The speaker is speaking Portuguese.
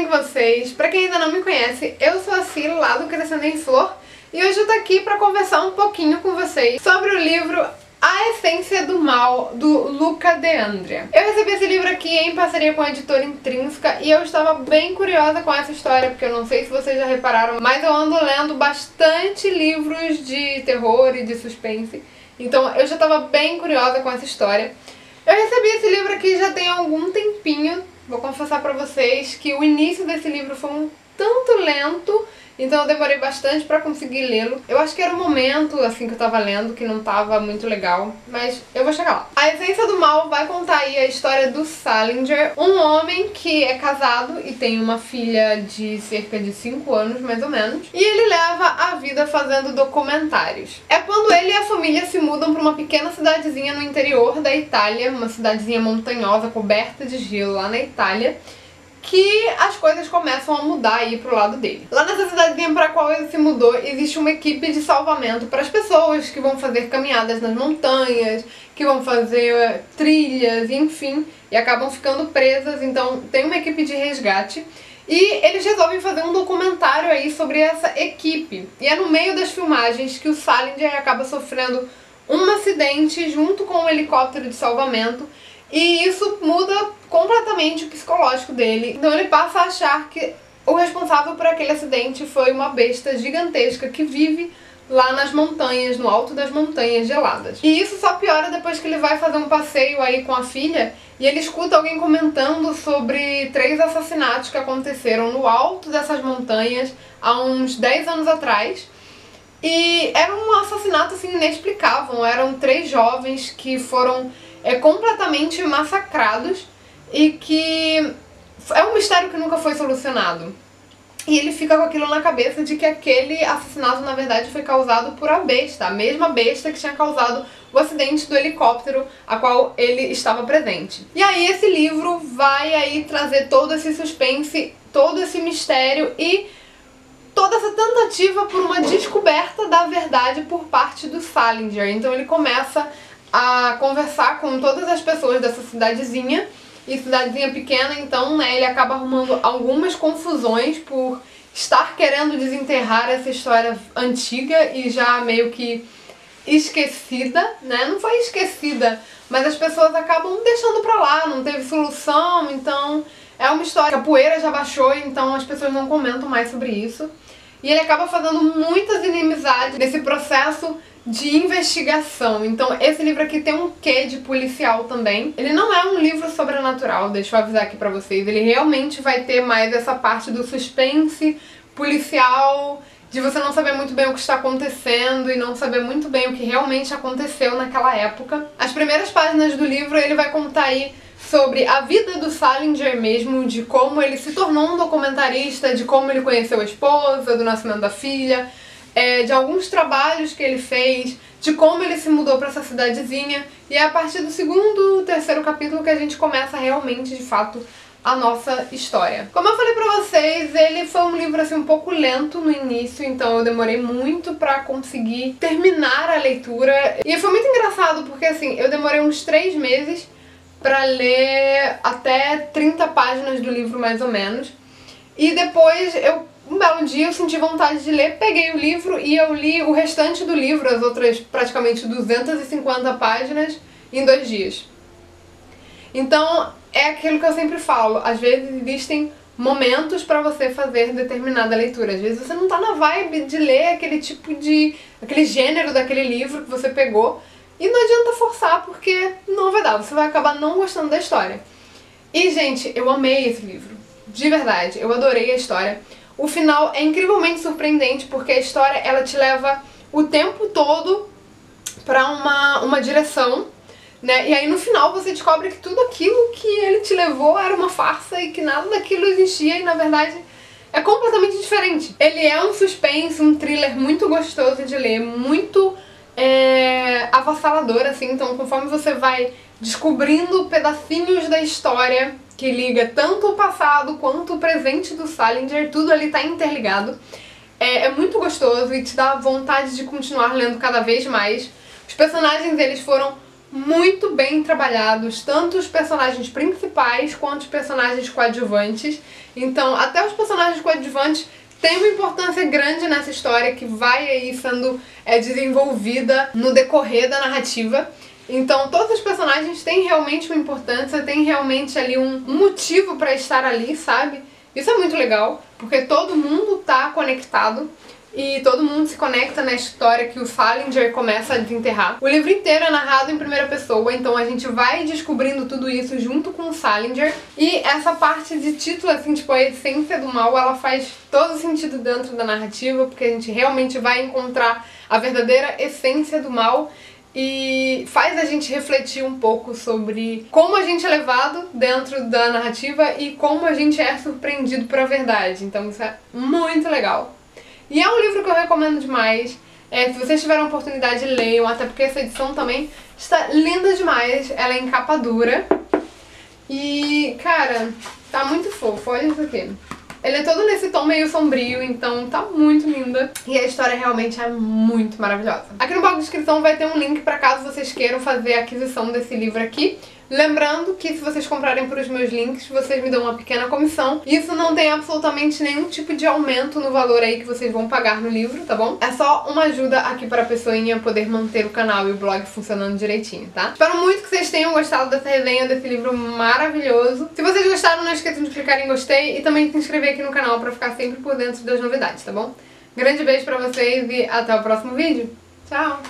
bem com vocês? Pra quem ainda não me conhece, eu sou a Ciro, lá do Crescendo em Flor, e hoje eu tô aqui pra conversar um pouquinho com vocês sobre o livro A Essência do Mal, do Luca de Andria. Eu recebi esse livro aqui em parceria com a editora Intrínseca e eu estava bem curiosa com essa história, porque eu não sei se vocês já repararam, mas eu ando lendo bastante livros de terror e de suspense, então eu já estava bem curiosa com essa história. Eu recebi esse livro aqui já tem algum tempinho. Vou confessar pra vocês que o início desse livro foi um tanto lento, então eu demorei bastante pra conseguir lê-lo. Eu acho que era o momento, assim, que eu tava lendo, que não tava muito legal, mas eu vou chegar lá. A Essência do Mal vai contar aí a história do Salinger, um homem que é casado e tem uma filha de cerca de 5 anos, mais ou menos, e ele leva a vida fazendo documentários. É quando ele e a família se mudam pra uma pequena cidadezinha no interior da Itália, uma cidadezinha montanhosa, coberta de gelo lá na Itália, que as coisas começam a mudar aí pro lado dele. Lá nessa cidadezinha pra qual ele se mudou, existe uma equipe de salvamento para as pessoas que vão fazer caminhadas nas montanhas, que vão fazer trilhas, enfim, e acabam ficando presas, então tem uma equipe de resgate. E eles resolvem fazer um documentário aí sobre essa equipe. E é no meio das filmagens que o Salinger acaba sofrendo um acidente junto com um helicóptero de salvamento, e isso muda completamente o psicológico dele. Então ele passa a achar que o responsável por aquele acidente foi uma besta gigantesca que vive lá nas montanhas, no alto das montanhas geladas. E isso só piora depois que ele vai fazer um passeio aí com a filha e ele escuta alguém comentando sobre 3 assassinatos que aconteceram no alto dessas montanhas há uns 10 anos atrás. E era um assassinato assim inexplicável, eram 3 jovens que foram completamente massacrados e que é um mistério que nunca foi solucionado. E ele fica com aquilo na cabeça de que aquele assassinato na verdade foi causado por a mesma besta que tinha causado o acidente do helicóptero a qual ele estava presente. E aí esse livro vai aí trazer todo esse suspense, todo esse mistério e toda essa tentativa por uma descoberta da verdade por parte do Salinger. Então ele começa a conversar com todas as pessoas dessa cidadezinha, e cidadezinha pequena, então, né, ele acaba arrumando algumas confusões por estar querendo desenterrar essa história antiga e já meio que esquecida, né, não foi esquecida, mas as pessoas acabam deixando pra lá, não teve solução, então é uma história que a poeira já baixou, então as pessoas não comentam mais sobre isso. E ele acaba fazendo muitas inimizades nesse processo de investigação. Então esse livro aqui tem um quê de policial também. Ele não é um livro sobrenatural, deixa eu avisar aqui pra vocês. Ele realmente vai ter mais essa parte do suspense policial, de você não saber muito bem o que está acontecendo e não saber muito bem o que realmente aconteceu naquela época. As primeiras páginas do livro ele vai contar aí sobre a vida do Salinger mesmo, de como ele se tornou um documentarista, de como ele conheceu a esposa, do nascimento da filha, de alguns trabalhos que ele fez, de como ele se mudou pra essa cidadezinha, e é a partir do 2º, 3º capítulo que a gente começa realmente, de fato, a nossa história. Como eu falei pra vocês, ele foi um livro assim um pouco lento no início, então eu demorei muito pra conseguir terminar a leitura, e foi muito engraçado porque assim, eu demorei uns 3 meses pra ler até 30 páginas do livro mais ou menos, e depois um belo dia eu senti vontade de ler, peguei o livro e eu li o restante do livro, as outras praticamente 250 páginas, em 2 dias. Então é aquilo que eu sempre falo, às vezes existem momentos pra você fazer determinada leitura, às vezes você não tá na vibe de ler aquele gênero daquele livro que você pegou, e não adianta forçar porque não vai dar, você vai acabar não gostando da história. E gente, eu amei esse livro, de verdade, eu adorei a história. O final é incrivelmente surpreendente porque a história ela te leva o tempo todo pra uma direção, né? E aí no final você descobre que tudo aquilo que ele te levou era uma farsa e que nada daquilo existia e na verdade é completamente diferente. Ele é um suspense, um thriller muito gostoso de ler, muito avassalador assim, então conforme você vai descobrindo pedacinhos da história que liga tanto o passado quanto o presente do Salinger, tudo ali tá interligado. É muito gostoso e te dá vontade de continuar lendo cada vez mais. Os personagens, eles foram muito bem trabalhados, tanto os personagens principais quanto os personagens coadjuvantes. Então, até os personagens coadjuvantes têm uma importância grande nessa história que vai aí sendo desenvolvida no decorrer da narrativa. Então, todos os personagens têm realmente uma importância, têm realmente ali um motivo pra estar ali, sabe? Isso é muito legal, porque todo mundo tá conectado. E todo mundo se conecta na história que o Salinger começa a desenterrar. O livro inteiro é narrado em primeira pessoa, então a gente vai descobrindo tudo isso junto com o Salinger. E essa parte de título, assim, tipo, a essência do mal, ela faz todo sentido dentro da narrativa, porque a gente realmente vai encontrar a verdadeira essência do mal e faz a gente refletir um pouco sobre como a gente é levado dentro da narrativa e como a gente é surpreendido pela verdade. Então isso é muito legal. E é um livro que eu recomendo demais. Se vocês tiverem a oportunidade, leiam, até porque essa edição também está linda demais. Ela é em capa dura. E, cara, tá muito fofo. Olha isso aqui. Ele é todo nesse tom meio sombrio, então tá muito linda. E a história realmente é muito maravilhosa. Aqui no box de descrição vai ter um link pra caso vocês queiram fazer a aquisição desse livro aqui. Lembrando que se vocês comprarem por os meus links, vocês me dão uma pequena comissão. Isso não tem absolutamente nenhum tipo de aumento no valor aí que vocês vão pagar no livro, tá bom? É só uma ajuda aqui para a pessoinha poder manter o canal e o blog funcionando direitinho, tá? Espero muito que vocês tenham gostado dessa resenha desse livro maravilhoso. Se vocês gostaram, não esqueçam de clicar em gostei e também se inscrever aqui no canal pra ficar sempre por dentro das novidades, tá bom? Grande beijo pra vocês e até o próximo vídeo. Tchau!